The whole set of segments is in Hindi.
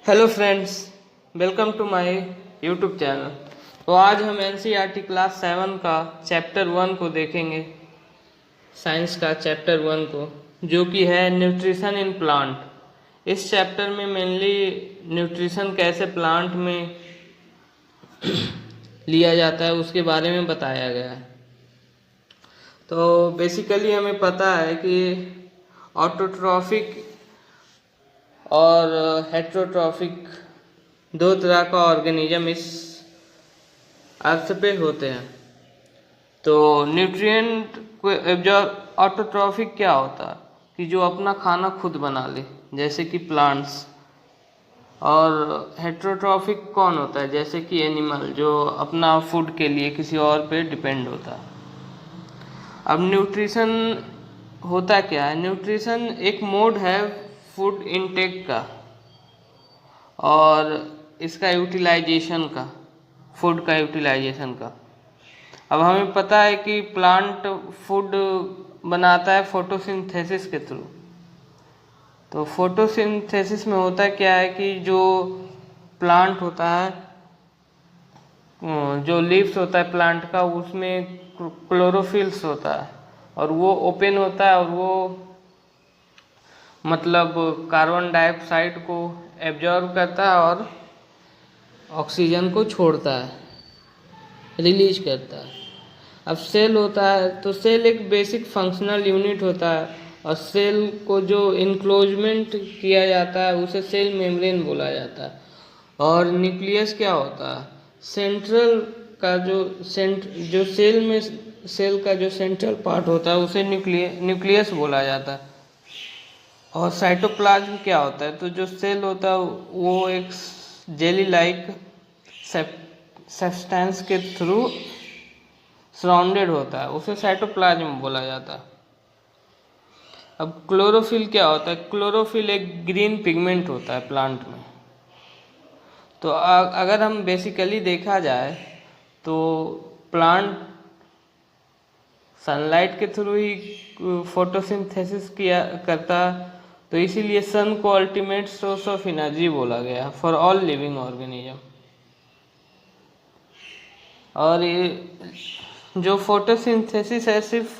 Hello friends, welcome to my YouTube channel. तो आज हम एनसीईआरटी क्लास 7 का चैप्टर 1 को देखेंगे, साइंस का चैप्टर 1 को, जो कि है न्यूट्रिशन इन प्लांट। इस चैप्टर में मेनली न्यूट्रिशन कैसे प्लांट में लिया जाता है उसके बारे में बताया गया है। तो बेसिकली हमें पता है कि ऑटोट्रॉफिक और हेट्रोट्रॉफिक दो तरह का ऑर्गेनिज्म इस अर्थ पे होते हैं। तो न्यूट्रिएंट को एब्जॉर्ब, ऑटोट्रॉफिक क्या होता है कि जो अपना खाना खुद बना ले, जैसे कि प्लांट्स। और हेट्रोट्रॉफिक कौन होता है, जैसे कि एनिमल, जो अपना फूड के लिए किसी और पे डिपेंड होता है। अब न्यूट्रिशन होता क्या है? न्यूट्रिशन एक मोड है फूड इनटेक का और इसका यूटिलाइजेशन का, फूड का यूटिलाइजेशन का। अब हमें पता है कि प्लांट फूड बनाता है फोटोसिंथेसिस के थ्रू। तो फोटोसिंथेसिस में होता क्या है कि जो प्लांट होता है, जो लीव्स होता है प्लांट का, उसमें क्लोरोफिल्स होता है और वो ओपन होता है और वो मतलब कार्बन डाइऑक्साइड को एब्जॉर्ब करता है और ऑक्सीजन को छोड़ता है, रिलीज करता है। अब सेल होता है, तो सेल एक बेसिक फंक्शनल यूनिट होता है और सेल को जो इनक्लोजमेंट किया जाता है उसे सेल मेम्ब्रेन बोला जाता है। और न्यूक्लियस क्या होता है? सेंट्रल का जो सेल का जो सेंट्रल पार्ट होता है उसे न्यूक्लियस बोला जाता है। और साइटोप्लाज्म क्या होता है? तो जो सेल होता है वो एक जेली लाइक सब्सटेंस के थ्रू सराउंडेड होता है, उसे साइटोप्लाज्म बोला जाता है। अब क्लोरोफिल क्या होता है? क्लोरोफिल एक ग्रीन पिगमेंट होता है प्लांट में। तो अगर हम बेसिकली देखा जाए तो प्लांट सनलाइट के थ्रू ही फोटोसिंथेसिस किया करता, तो इसीलिए सन को अल्टीमेट सोर्स ऑफ एनर्जी बोला गया फॉर ऑल लिविंग ऑर्गेनिज्म। और ये जो फोटोसिंथेसिस है सिर्फ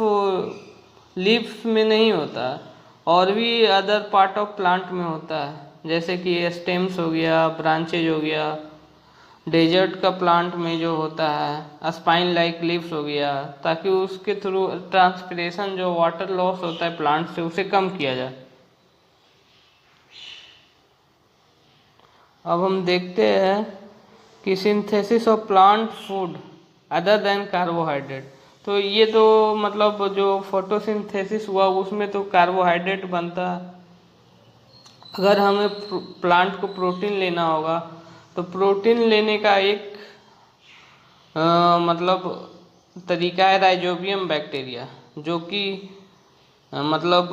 लीव्स में नहीं होता, और भी अदर पार्ट ऑफ प्लांट में होता है, जैसे कि स्टेम्स हो गया, ब्रांचेज हो गया। डेजर्ट का प्लांट में जो होता है स्पाइन लाइक लीव्स हो गया, ताकि उसके थ्रू ट्रांसपिरेशन, जो वाटर लॉस होता है प्लांट से, उसे कम किया जाए। अब हम देखते हैं कि synthesis of plant food other than carbohydrate. तो ये तो मतलब जो फोटोसिंथेसिस हुआ उसमें तो कार्बोहाइड्रेट बनता है। अगर हमें प्लांट को प्रोटीन लेना होगा तो प्रोटीन लेने का एक मतलब तरीका है राइजोबियम बैक्टीरिया, जो कि मतलब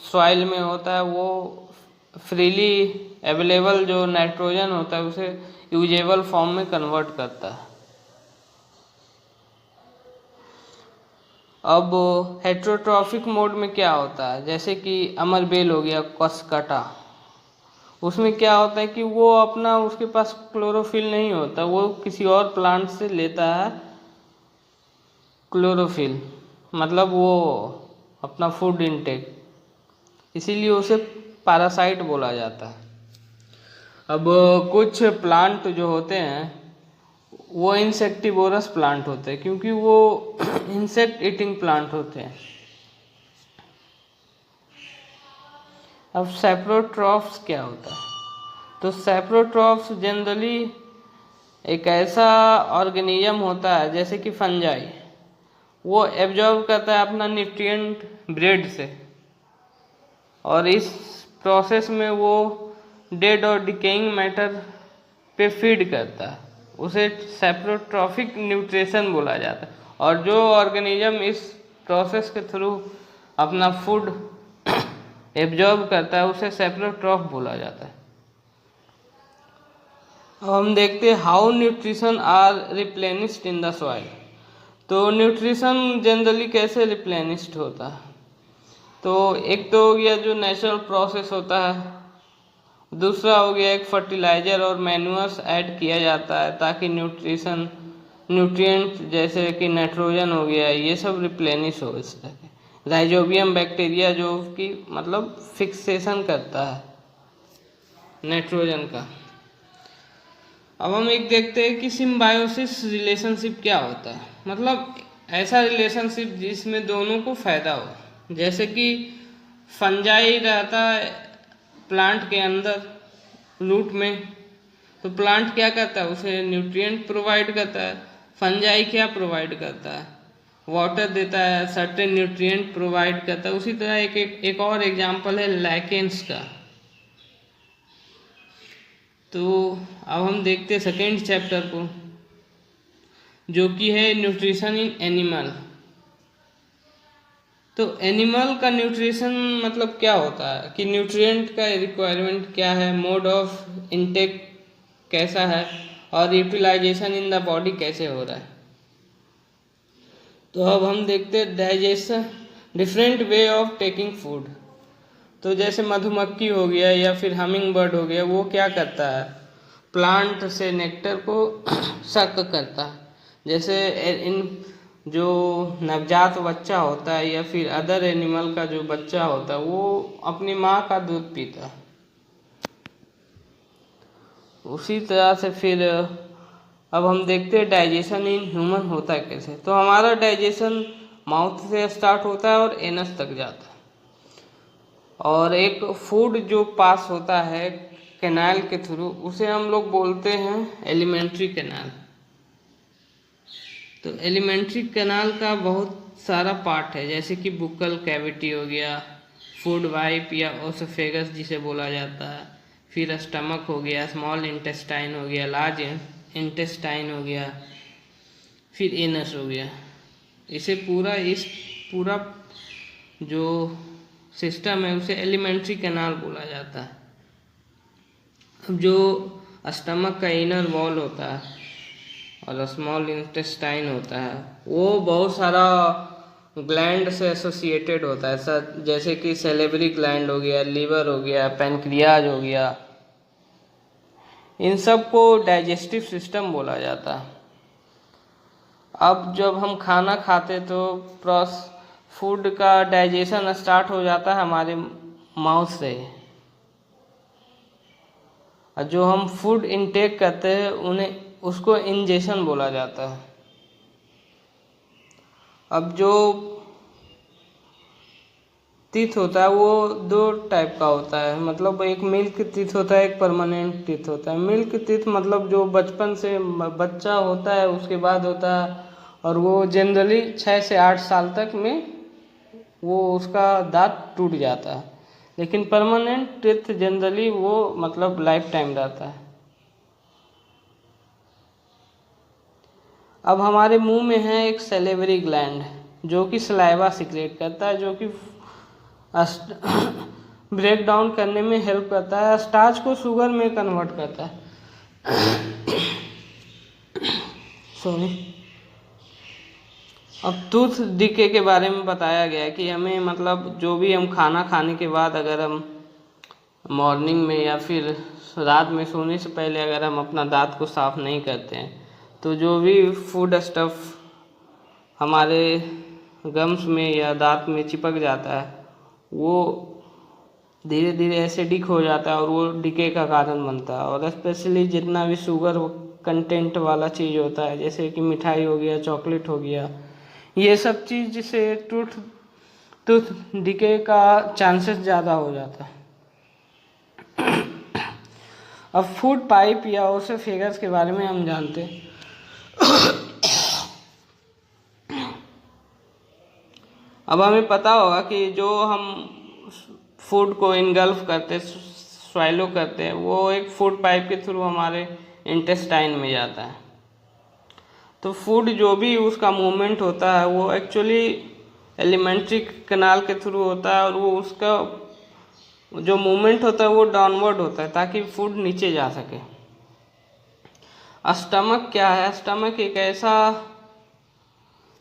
सॉइल में होता है। वो फ्रीली अवेलेबल जो नाइट्रोजन होता है उसे यूजेबल फॉर्म में कन्वर्ट करता है। अब हेट्रोट्रॉफिक मोड में क्या होता है, जैसे कि अमरबेल हो गया, कस्कटा, उसमें क्या होता है कि वो अपना, उसके पास क्लोरोफिल नहीं होता, वो किसी और प्लांट से लेता है क्लोरोफिल, मतलब वो अपना फूड इनटेक, इसीलिए उसे पैरासाइट बोला जाता है। अब कुछ प्लांट जो होते हैं वो इंसेक्टिवोरस प्लांट होते हैं, क्योंकि वो इंसेक्ट ईटिंग प्लांट होते हैं। अब सैप्रोट्रॉफ्स क्या होता है? तो सैप्रोट्रॉफ्स जनरली एक ऐसा ऑर्गेनिज्म होता है, जैसे कि फंजाई, वो एब्जॉर्ब करता है अपना न्यूट्रिएंट ब्रेड से, और इस प्रोसेस में वो डेड और डिकेइंग मैटर पे फीड करता है, उसे सैप्रोट्रॉफिक न्यूट्रिशन बोला जाता है। और जो ऑर्गेनिज्म इस प्रोसेस के थ्रू अपना फूड एब्जॉर्ब करता है उसे सैप्रोट्रॉफ बोला जाता है। अब हम देखते हैं how nutrition are replenished in the soil. तो न्यूट्रिशन जनरली कैसे रिप्लेनिश्ड होता है? तो एक तो हो गया जो नेचुरल प्रोसेस होता है, दूसरा हो गया एक फर्टिलाइजर और मैन्यूअर्स ऐड किया जाता है ताकि न्यूट्रिएंट जैसे कि नाइट्रोजन हो गया ये सब रिप्लेनिश हो इस तरह के। राइजोबियम बैक्टीरिया जो कि मतलब फिक्सेशन करता है नाइट्रोजन का। अब हम एक देखते हैं कि सिम्बायोसिस रिलेशनशिप क्या होता है, मतलब ऐसा रिलेशनशिप जिसमें दोनों को फायदा हो। जैसे कि फंजाई रहता है प्लांट के अंदर रूट में, तो प्लांट क्या करता है, उसे न्यूट्रिएंट प्रोवाइड करता है। फंजाई क्या प्रोवाइड करता है, वाटर देता है, सर्टेन न्यूट्रिएंट प्रोवाइड करता है। उसी तरह एक और एग्जांपल है लाइकेंस का। तो अब हम देखते हैं सेकेंड चैप्टर को, जो कि है न्यूट्रिशन इन एनिमल। तो एनिमल का न्यूट्रिशन मतलब क्या होता है कि न्यूट्रिएंट का रिक्वायरमेंट क्या है, मोड ऑफ इनटेक कैसा है, और यूटिलाइजेशन इन द बॉडी कैसे हो रहा है। तो अब हम देखते हैं digestion, different way of taking food. तो जैसे मधुमक्खी हो गया या फिर हमिंग बर्ड हो गया, वो क्या करता है, प्लांट से नेक्टर को सक करता है। जैसे इन जो नवजात बच्चा होता है या फिर अदर एनिमल का जो बच्चा होता है वो अपनी माँ का दूध पीता है। उसी तरह से फिर अब हम देखते हैं डाइजेशन इन ह्यूमन होता है कैसे। तो हमारा डाइजेशन माउथ से स्टार्ट होता है और एनस तक जाता है, और एक फूड जो पास होता है कैनाल के थ्रू उसे हम लोग बोलते हैं एलिमेंट्री कैनाल। तो एलिमेंट्री कैनाल का बहुत सारा पार्ट है, जैसे कि बुक्कल कैविटी हो गया, फूड वाइप या ओसोफेगस जिसे बोला जाता है, फिर स्टमक हो गया, स्मॉल इंटेस्टाइन हो गया, लार्ज इंटेस्टाइन हो गया, फिर एनस हो गया। इस पूरा जो सिस्टम है उसे एलिमेंट्री कैनाल बोला जाता है। अब जो स्टमक का इनर वॉल होता है और स्मॉल इंटेस्टाइन होता है वो बहुत सारा ग्लैंड से एसोसिएटेड होता है, सर जैसे कि सेलेबरी ग्लैंड हो गया, लीवर हो गया, पैनक्रियाज हो गया। इन सब को डाइजेस्टिव सिस्टम बोला जाता है। अब जब हम खाना खाते तो फूड का डाइजेशन स्टार्ट हो जाता है हमारे माउथ से, और जो हम फूड इनटेक करते हैं उसको इंजेशन बोला जाता है। अब जो टीथ होता है वो दो टाइप का होता है, मतलब एक मिल्क टीथ होता है, एक परमानेंट टीथ होता है। मिल्क टीथ मतलब जो बचपन से बच्चा होता है उसके बाद होता है, और वो जनरली 6 से 8 साल तक में वो उसका दांत टूट जाता है। लेकिन परमानेंट टीथ जनरली वो मतलब लाइफ टाइम रहता है। अब हमारे मुंह में है एक सेलेवरी ग्लैंड जो कि सलाइवा सिक्रेट करता है, जो कि ब्रेक डाउन करने में हेल्प करता है, स्टार्च को शुगर में कन्वर्ट करता है। सॉरी। अब टूथ डिके के बारे में बताया गया है कि हमें मतलब जो भी हम खाना खाने के बाद अगर हम मॉर्निंग में या फिर रात में सोने से पहले अगर हम अपना दांत को साफ़ नहीं करते हैं तो जो भी फूड स्टफ हमारे गम्स में या दांत में चिपक जाता है वो धीरे धीरे एसिडिक हो जाता है और वो डिके का कारण बनता है। और स्पेशली जितना भी शुगर कंटेंट वाला चीज़ होता है, जैसे कि मिठाई हो गया, चॉकलेट हो गया, ये सब चीज़ से टूथ डिके का चांसेस ज़्यादा हो जाता है। अब फूड पाइप या ओसोफेगस के बारे में हम जानते हैं। अब हमें पता होगा कि जो हम फूड को इनगल्फ करते, स्वाइलो करते हैं, वो एक फूड पाइप के थ्रू हमारे इंटेस्टाइन में जाता है। तो फूड जो भी उसका मूवमेंट होता है वो एक्चुअली एलिमेंट्री कैनाल के थ्रू होता है, और वो उसका जो मूवमेंट होता है वो डाउनवर्ड होता है ताकि फूड नीचे जा सके। स्टमक क्या है, स्टमक एक ऐसा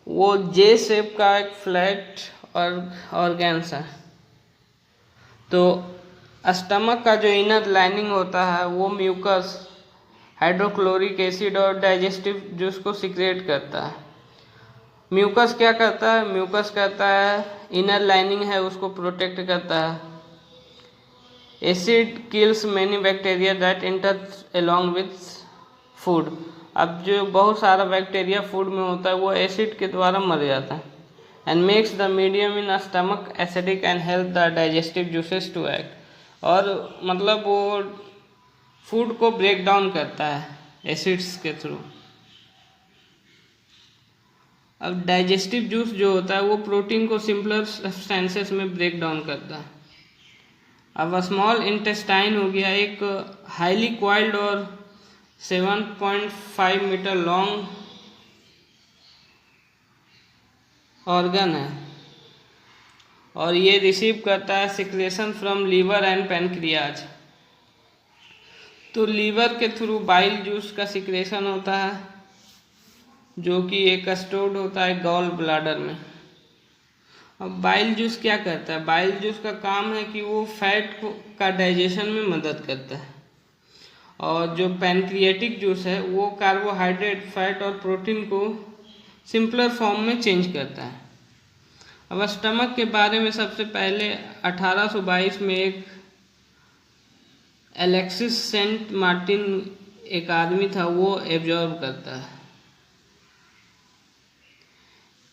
वो जे शेप का एक फ्लैट और ऑर्गेन्स है। तो स्टमक का जो इनर लाइनिंग होता है वो म्यूकस, हाइड्रोक्लोरिक एसिड और डाइजेस्टिव जूस को सिक्रेट करता है। म्यूकस क्या करता है? म्यूकस कहता है इनर लाइनिंग है उसको प्रोटेक्ट करता है। Acid kills many bacteria that enter along with food. अब जो बहुत सारा बैक्टीरिया फूड में होता है वो एसिड के द्वारा मर जाता है। And makes the medium in stomach acidic and help the digestive juices to act. और मतलब वो फूड को ब्रेक डाउन करता है एसिड्स के थ्रू। अब डाइजेस्टिव जूस जो होता है वो प्रोटीन को सिंपलर सब्सटेंसेस में ब्रेक डाउन करता है। अब स्मॉल इंटेस्टाइन हो गया एक हाईली क्वाइल्ड और 7.5 मीटर लॉन्ग ऑर्गन है और ये रिसीव करता है secretion from liver and pancreas. तो लीवर के थ्रू बाइल जूस का सिक्रेशन होता है जो कि एक स्टोर्ड होता है गॉल ब्लाडर में। अब बाइल जूस क्या करता है? बाइल जूस का काम है कि वो फैट का डाइजेशन में मदद करता है और जो पैनक्रियाटिक जूस है वो कार्बोहाइड्रेट, फैट और प्रोटीन को सिंपलर फॉर्म में चेंज करता है। अब स्टमक के बारे में सबसे पहले 1822 में एक एलेक्सिस सेंट मार्टिन एक आदमी था वो एब्जॉर्ब करता है।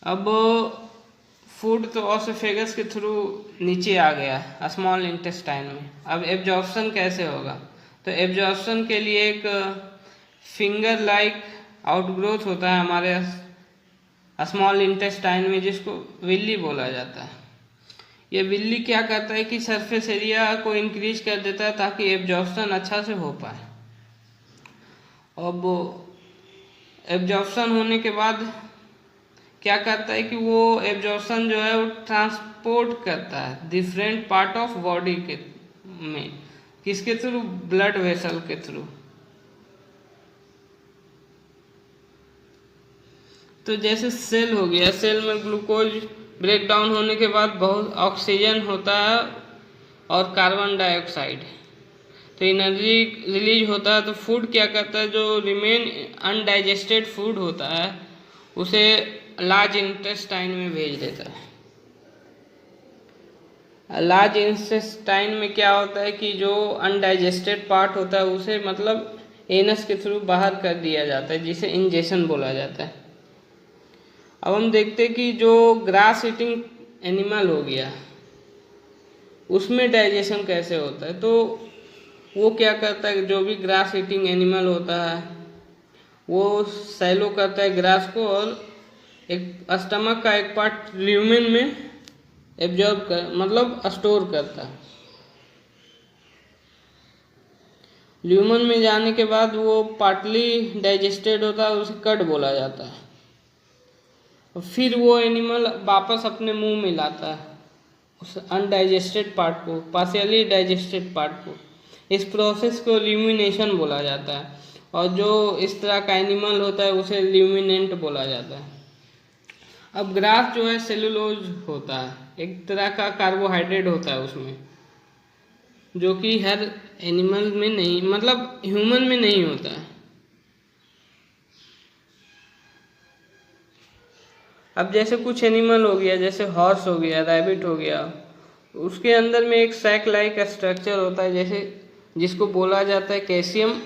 अब फूड तो ऑसोफेगस के थ्रू नीचे आ गया स्मॉल इंटेस्टाइन में। अब एब्जॉर्प्शन कैसे होगा? तो एब्जॉर्प्शन के लिए एक फिंगर लाइक आउटग्रोथ होता है हमारे स्मॉल इंटेस्टाइन में जिसको विल्ली बोला जाता है। ये विल्ली क्या करता है कि सरफेस एरिया को इंक्रीज कर देता है ताकि एब्जॉर्प्शन अच्छा से हो पाए। अब एब्जॉर्प्शन होने के बाद क्या करता है कि वो एब्जॉर्प्शन जो है वो ट्रांसपोर्ट करता है डिफरेंट पार्ट ऑफ बॉडी के में। किसके थ्रू? ब्लड वेसल के थ्रू। तो जैसे सेल हो गया, सेल में ग्लूकोज ब्रेक डाउन होने के बाद बहुत ऑक्सीजन होता है और कार्बन डाइऑक्साइड, तो एनर्जी रिलीज होता है। तो फूड क्या करता है? जो रिमेन अनडाइजेस्टेड फूड होता है उसे लार्ज इंटेस्टाइन में भेज देता है। लार्ज इंटेस्टाइन में क्या होता है कि जो अनडाइजेस्टेड पार्ट होता है उसे मतलब एनस के थ्रू बाहर कर दिया जाता है जिसे इंजेक्शन बोला जाता है। अब हम देखते हैं कि जो ग्रास ईटिंग एनिमल हो गया उसमें डाइजेशन कैसे होता है। तो वो क्या करता है? जो भी ग्रास ईटिंग एनिमल होता है वो सैलो करता है ग्रास को और एक स्टमक का एक पार्ट ल्यूमेन में एब्जॉर्ब कर मतलब स्टोर करता है। ल्यूमन में जाने के बाद वो पार्टली डाइजेस्टेड होता है, उसे कट बोला जाता है। और फिर वो एनिमल वापस अपने मुंह में लाता है उस अनडाइजेस्टेड पार्ट को, पार्शियली डाइजेस्टेड पार्ट को। इस प्रोसेस को ल्यूमिनेशन बोला जाता है और जो इस तरह का एनिमल होता है उसे ल्यूमिनेंट बोला जाता है। अब ग्रास जो है सेलुलोज होता है, एक तरह का कार्बोहाइड्रेट होता है उसमें, जो कि हर एनिमल में नहीं मतलब ह्यूमन में नहीं होता है। अब जैसे कुछ एनिमल हो गया, जैसे हॉर्स हो गया, रैबिट हो गया, उसके अंदर में एक सैक लाइक स्ट्रक्चर होता है जैसे जिसको बोला जाता है कैल्शियम,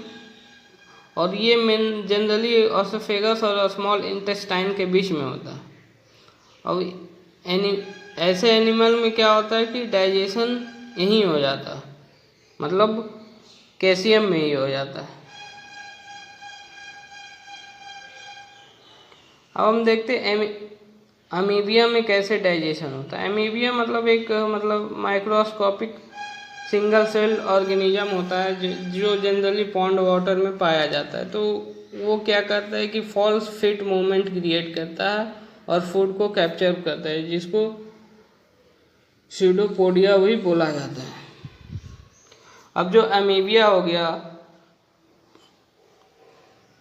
और ये मेन जनरली ऑसोफेगस और स्मॉल इंटेस्टाइन के बीच में होता है। अब ऐसे एनिमल में क्या होता है कि डाइजेशन यहीं हो जाता है, मतलब कैल्शियम में ही हो जाता है। अब हम देखते हैं अमीबिया में कैसे डाइजेशन होता है। अमीबिया मतलब एक माइक्रोस्कोपिक सिंगल सेल ऑर्गेनिज्म होता है जो जनरली पॉन्ड वाटर में पाया जाता है। तो वो क्या करता है कि फॉल्स फिट मूवमेंट क्रिएट करता है और फूड को कैप्चर करता है, जिसको स्यूडोपोडिया भी बोला जाता है। अब जो अमीबिया हो गया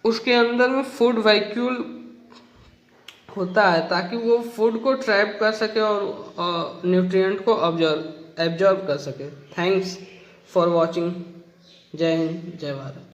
उसके अंदर में फूड वैक्यूल होता है ताकि वो फूड को ट्रैप कर सके और न्यूट्रिएंट को एब्जॉर्ब कर सके। थैंक्स। For watching. जय हिंद, जय भारत।